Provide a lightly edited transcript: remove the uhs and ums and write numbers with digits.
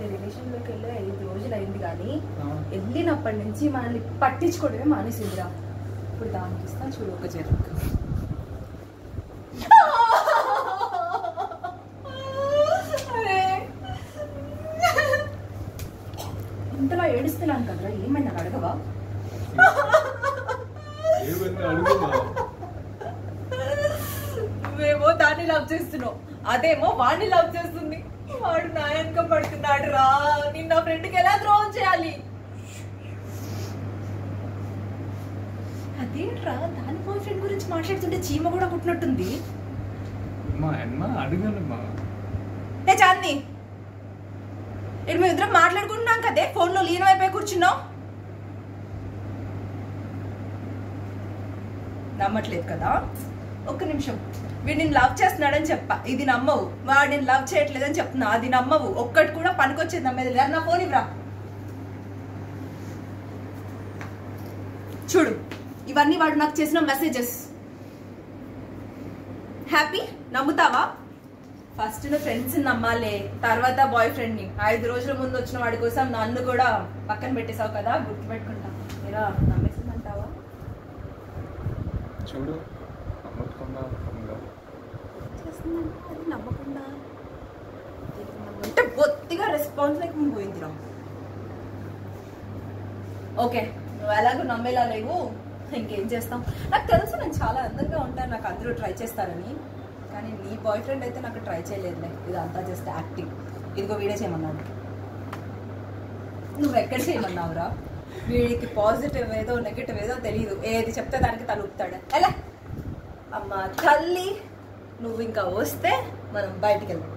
అది రిలేషన్లోకి వెళ్ళి 5 రోజులు అయింది, కానీ వెళ్ళినప్పటి నుంచి మనల్ని పట్టించుకోవడమే మానేసిందిరా. ఇప్పుడు దానికి ఇస్తాను చూడు ఒక జరు. ఇంతలా ఏడుస్తున్నాను కదరా, ఏమైనా అడగవా? నువ్వేమో దాన్ని లవ్ చేస్తున్నావు, అదేమో వాడిని లవ్ చేస్తుంది. వాడు నా వెనక పడుతున్నాడు రా. నేను నా ఫ్రెండ్కి ఎలా ద్రోహం చేయాలి? అదేంట్రా దాని బాయ్ ఫ్రెండ్ గురించి మాట్లాడుతుంటే చీమ కూడా కుట్టినట్టుంది. చాందిని, ఇక్కడ మేము ఇద్దరం మాట్లాడుకుంటున్నాం కదే, ఫోన్లో లీనమైపోయి కూర్చున్నావు. నమ్మట్లేదు కదా? ఒక్క నిమిషం. వీడు నేను లవ్ చేస్తున్నాడని చెప్పా, ఇది నమ్మవు. వాడు నేను లవ్ చేయట్లేదని చెప్తున్నా, అది నమ్మవు. ఒక్కటి కూడా పనికొచ్చేది నమ్మేది. నా ఫోన్ ఇవ్వరా. చూడు, ఇవన్నీ వాడు నాకు చేసిన మెసేజెస్. హ్యాపీ? నమ్ముతావా? ఫస్ట్ నువ్వు ఫ్రెండ్స్ నమ్మాలే, తర్వాత బాయ్ ఫ్రెండ్ని. 5 రోజుల ముందు వచ్చిన వాడి కోసం నన్ను కూడా పక్కన పెట్టేసావు కదా, గుర్తుపెట్టుకుంటా. మీరా నమ్మేసిందంటావా? చూడు, నమ్మకుండా అంటే బొత్తిగా రెస్పాన్స్ లేకుండా పోయిందిరా. ఓకే, నువ్వు ఎలాగో నమ్మేలా లేవు, ఇంకేం చేస్తాం. నాకు తెలుసు నేను చాలా అందంగా ఉంటాను, నాకు అందరూ ట్రై చేస్తారని. కానీ నీ బాయ్ ఫ్రెండ్ అయితే నాకు ట్రై చేయలేదులే, ఇదంతా జస్ట్ యాక్టింగ్. ఇదిగో వీడే చేయమన్నాడు. నువ్వు ఎక్కడ చేయమన్నావురా? వీడికి పాజిటివ్ ఏదో నెగిటివ్ ఏదో తెలియదు, ఏది చెప్తే దానికి తలుపుతాడు. ఎలా అమ్మ తల్లి, నువ్వు ఇంకా వస్తే మనం బయటికి వెళ్దాం.